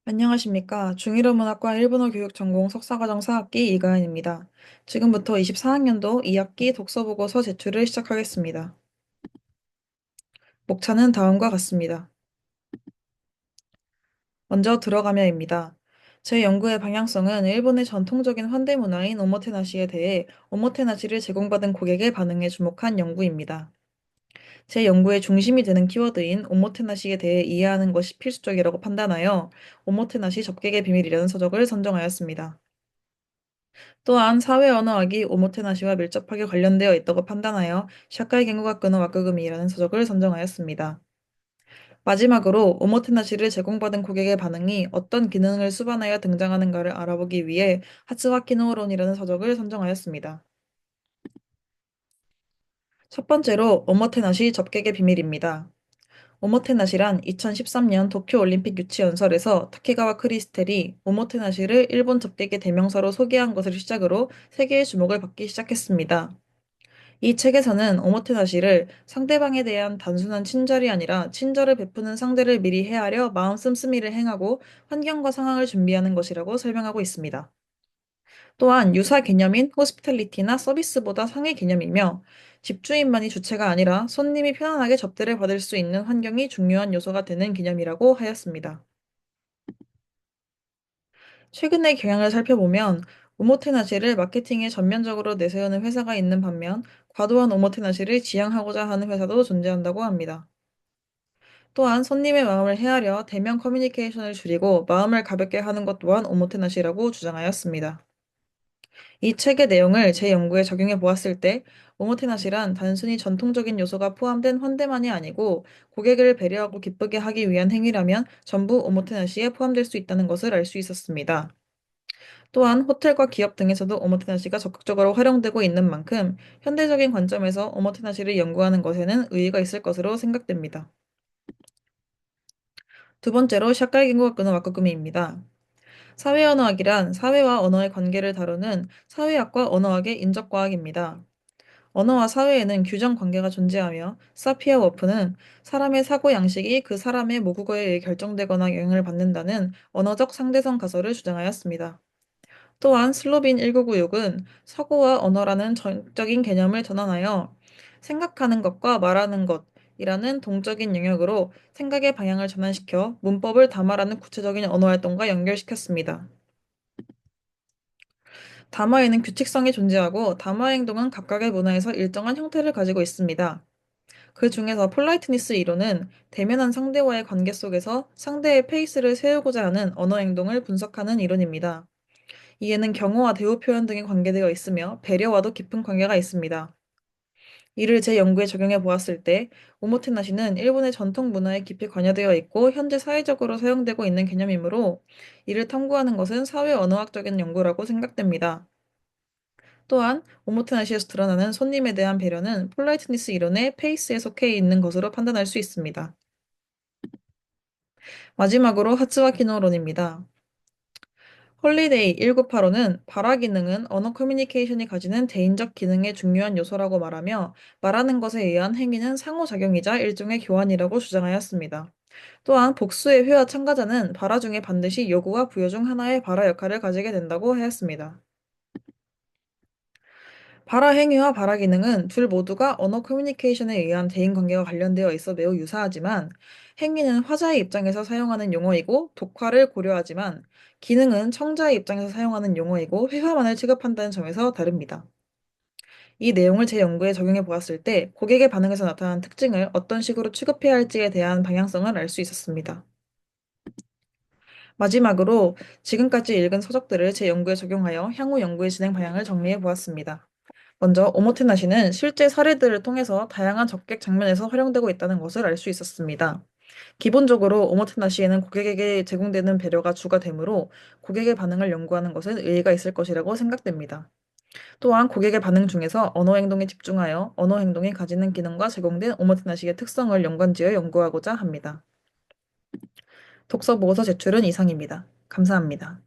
안녕하십니까. 중일어 문학과 일본어 교육 전공 석사과정 4학기 이가연입니다. 지금부터 24학년도 2학기 독서보고서 제출을 시작하겠습니다. 목차는 다음과 같습니다. 먼저 들어가며입니다. 제 연구의 방향성은 일본의 전통적인 환대 문화인 오모테나시에 대해 오모테나시를 제공받은 고객의 반응에 주목한 연구입니다. 제 연구의 중심이 되는 키워드인 오모테나시에 대해 이해하는 것이 필수적이라고 판단하여 오모테나시 접객의 비밀이라는 서적을 선정하였습니다. 또한 사회 언어학이 오모테나시와 밀접하게 관련되어 있다고 판단하여 샤카이言語学の 枠組み라는 서적을 선정하였습니다. 마지막으로 오모테나시를 제공받은 고객의 반응이 어떤 기능을 수반하여 등장하는가를 알아보기 위해 하츠와 키노론이라는 서적을 선정하였습니다. 첫 번째로 오모테나시 접객의 비밀입니다. 오모테나시란 2013년 도쿄올림픽 유치연설에서 타케가와 크리스텔이 오모테나시를 일본 접객의 대명사로 소개한 것을 시작으로 세계의 주목을 받기 시작했습니다. 이 책에서는 오모테나시를 상대방에 대한 단순한 친절이 아니라 친절을 베푸는 상대를 미리 헤아려 마음 씀씀이를 행하고 환경과 상황을 준비하는 것이라고 설명하고 있습니다. 또한 유사 개념인 호스피탈리티나 서비스보다 상위 개념이며 집주인만이 주체가 아니라 손님이 편안하게 접대를 받을 수 있는 환경이 중요한 요소가 되는 개념이라고 하였습니다. 최근의 경향을 살펴보면 오모테나시를 마케팅에 전면적으로 내세우는 회사가 있는 반면 과도한 오모테나시를 지향하고자 하는 회사도 존재한다고 합니다. 또한 손님의 마음을 헤아려 대면 커뮤니케이션을 줄이고 마음을 가볍게 하는 것 또한 오모테나시라고 주장하였습니다. 이 책의 내용을 제 연구에 적용해 보았을 때 오모테나시란 단순히 전통적인 요소가 포함된 환대만이 아니고 고객을 배려하고 기쁘게 하기 위한 행위라면 전부 오모테나시에 포함될 수 있다는 것을 알 수 있었습니다. 또한 호텔과 기업 등에서도 오모테나시가 적극적으로 활용되고 있는 만큼 현대적인 관점에서 오모테나시를 연구하는 것에는 의의가 있을 것으로 생각됩니다. 두 번째로 샤카이言語学の 枠組み입니다. 사회언어학이란 사회와 언어의 관계를 다루는 사회학과 언어학의 인적과학입니다. 언어와 사회에는 규정 관계가 존재하며 사피아 워프는 사람의 사고 양식이 그 사람의 모국어에 의해 결정되거나 영향을 받는다는 언어적 상대성 가설을 주장하였습니다. 또한 슬로빈 1996은 사고와 언어라는 정적인 개념을 전환하여 생각하는 것과 말하는 것이라는 동적인 영역으로 생각의 방향을 전환시켜 문법을 담아라는 구체적인 언어 활동과 연결시켰습니다. 담화에는 규칙성이 존재하고 담화 행동은 각각의 문화에서 일정한 형태를 가지고 있습니다. 그 중에서 폴라이트니스 이론은 대면한 상대와의 관계 속에서 상대의 페이스를 세우고자 하는 언어 행동을 분석하는 이론입니다. 이에는 경어와 대우 표현 등이 관계되어 있으며 배려와도 깊은 관계가 있습니다. 이를 제 연구에 적용해 보았을 때 오모테나시는 일본의 전통 문화에 깊이 관여되어 있고 현재 사회적으로 사용되고 있는 개념이므로 이를 탐구하는 것은 사회 언어학적인 연구라고 생각됩니다. 또한 오모테나시에서 드러나는 손님에 대한 배려는 폴라이트니스 이론의 페이스에 속해 있는 것으로 판단할 수 있습니다. 마지막으로 하츠와 키노론입니다. 홀리데이 1985는 발화 기능은 언어 커뮤니케이션이 가지는 대인적 기능의 중요한 요소라고 말하며 말하는 것에 의한 행위는 상호작용이자 일종의 교환이라고 주장하였습니다. 또한 복수의 회화 참가자는 발화 중에 반드시 요구와 부여 중 하나의 발화 역할을 가지게 된다고 하였습니다. 발화 행위와 발화 기능은 둘 모두가 언어 커뮤니케이션에 의한 대인관계와 관련되어 있어 매우 유사하지만 행위는 화자의 입장에서 사용하는 용어이고 독화를 고려하지만 기능은 청자의 입장에서 사용하는 용어이고 회화만을 취급한다는 점에서 다릅니다. 이 내용을 제 연구에 적용해 보았을 때 고객의 반응에서 나타난 특징을 어떤 식으로 취급해야 할지에 대한 방향성을 알 수 있었습니다. 마지막으로 지금까지 읽은 서적들을 제 연구에 적용하여 향후 연구의 진행 방향을 정리해 보았습니다. 먼저 오모테나시는 실제 사례들을 통해서 다양한 접객 장면에서 활용되고 있다는 것을 알 수 있었습니다. 기본적으로 오모테나시에는 고객에게 제공되는 배려가 주가 되므로 고객의 반응을 연구하는 것은 의의가 있을 것이라고 생각됩니다. 또한 고객의 반응 중에서 언어 행동에 집중하여 언어 행동이 가지는 기능과 제공된 오모테나시의 특성을 연관지어 연구하고자 합니다. 독서 보고서 제출은 이상입니다. 감사합니다.